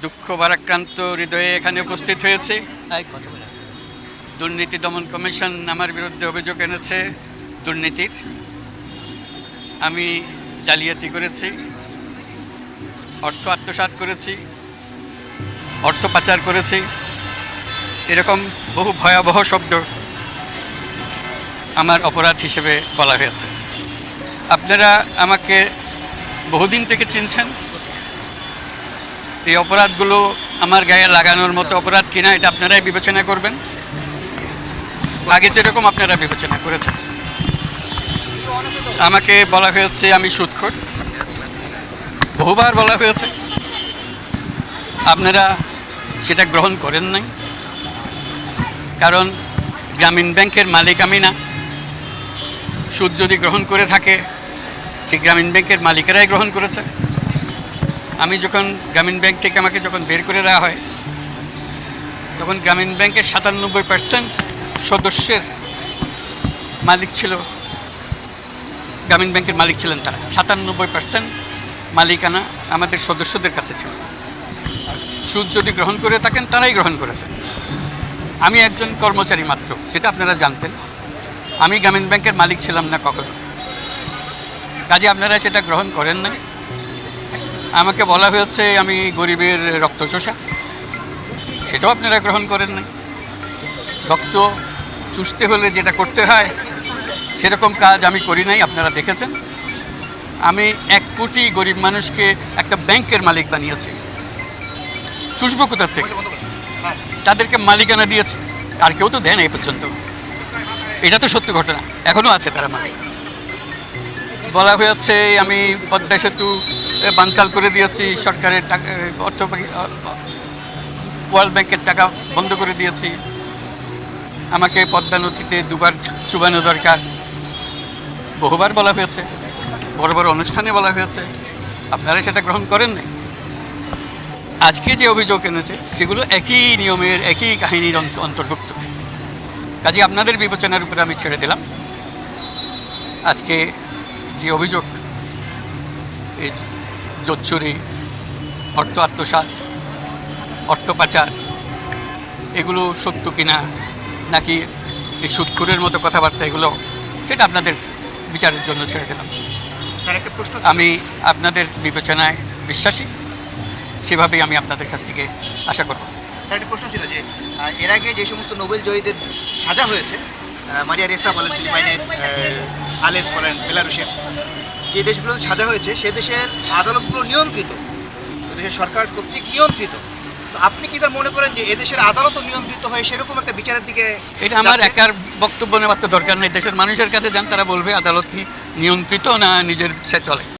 দুঃখ ভারাক্রান্ত হৃদয়ে এখানে উপস্থিত হয়েছে। দুর্নীতি দমন কমিশন আমার বিরুদ্ধে অভিযোগ এনেছে দুর্নীতির। আমি জালিয়াতি করেছি, অর্থ আত্মসাৎ করেছি, অর্থ পাচার করেছি, এরকম বহু ভয়াবহ শব্দ আমার অপরাধ হিসেবে বলা হয়েছে। আপনারা আমাকে বহুদিন থেকে চিনছেন। এই অপরাধগুলো আমার গায়ে লাগানোর মতো অপরাধ কিনা এটা আপনারাই বিবেচনা করবেন। আগে যেরকম আপনারা বিবেচনা করেছেন। আমাকে বলা হয়েছে আমি সুদখোর, বহুবার বলা হয়েছে, আপনারা সেটা গ্রহণ করেন নাই। কারণ গ্রামীণ ব্যাংকের মালিক আমি না। সুদ যদি গ্রহণ করে থাকে সেই গ্রামীণ ব্যাংকের মালিকেরাই গ্রহণ করেছে। আমি যখন গ্রামীণ ব্যাংক থেকে আমাকে যখন বের করে দেওয়া হয় তখন গ্রামীণ ব্যাংকের ৯৭% সদস্যের মালিক ছিল, গ্রামীণ ব্যাংকের মালিক ছিলেন তারা। ৯৭% মালিকানা আমাদের সদস্যদের কাছে ছিল। সুদ যদি গ্রহণ করে থাকেন তারাই গ্রহণ করেছে। আমি একজন কর্মচারী মাত্র, সেটা আপনারা জানতেন। আমি গ্রামীণ ব্যাংকের মালিক ছিলাম না কখনো। কাজে আপনারা সেটা গ্রহণ করেন না। আমাকে বলা হয়েছে আমি গরিবের রক্তচোষা, সেটাও আপনারা গ্রহণ করেন না। রক্ত চুষতে হলে যেটা করতে হয় সেরকম কাজ আমি করি নাই, আপনারা দেখেছেন। আমি ১ কোটি গরিব মানুষকে একটা ব্যাংকের মালিক বানিয়েছি। চুষবো কোথার থেকে? তাদেরকে মালিকানা দিয়েছে, আর কেউ তো দেয় না এই পর্যন্ত। এটা তো সত্য ঘটনা, এখনও আছে তারা মালিক। বলা হয়েছে আমি পদ্মা সেতু বানচাল করে দিয়েছি, সরকারের টাকা, অর্থ, ওয়ার্ল্ড ব্যাংকের টাকা বন্ধ করে দিয়েছি, আমাকে পদ্মা নদীতে ২বার চুবানো দরকার, বহুবার বলা হয়েছে, বড় বড় অনুষ্ঠানে বলা হয়েছে। আপনারা সেটা গ্রহণ করেন নাই। আজকে যে অভিযোগ এনেছে সেগুলো একই নিয়মের, একই কাহিনীর অন্তর্ভুক্ত। কাজে আপনাদের বিবেচনার উপরে আমি ছেড়ে দিলাম। আজকে যে অভিযোগ, এই জোচ্চুরি, অর্থ আত্মসাৎ, অর্থ পাচার, এগুলো সত্য কিনা নাকি এই সুদখোরের মতো কথাবার্তা, এগুলো সেটা আপনাদের বিচারের জন্য ছেড়ে দিলাম। আমি আপনাদের বিবেচনায় বিশ্বাসী, সেভাবেই আমি আপনাদের কাছ থেকে আশা করব। স্যার, একটা প্রশ্ন ছিল যে এর আগে যে সমস্ত নোবেল জয়ীদের সাজা হয়েছে, মারিয়া রেসা বলেন ফিলিপাইনের, আলেস বলেন বেলারুশের, যে দেশগুলোতে সাজা হয়েছে সে দেশের আদালতগুলো নিয়ন্ত্রিত, দেশের সরকার কর্তৃক নিয়ন্ত্রিত। তো আপনি কি স্যার মনে করেন যে এদেশের আদালতও নিয়ন্ত্রিত হয় সেরকম একটা বিচারের দিকে? এটা আমার একার বক্তব্য নেওয়ার তো দরকার নেই। দেশের মানুষের কাছে যান, তারা বলবে আদালত কি নিয়ন্ত্রিত না নিজের ইচ্ছে চলে।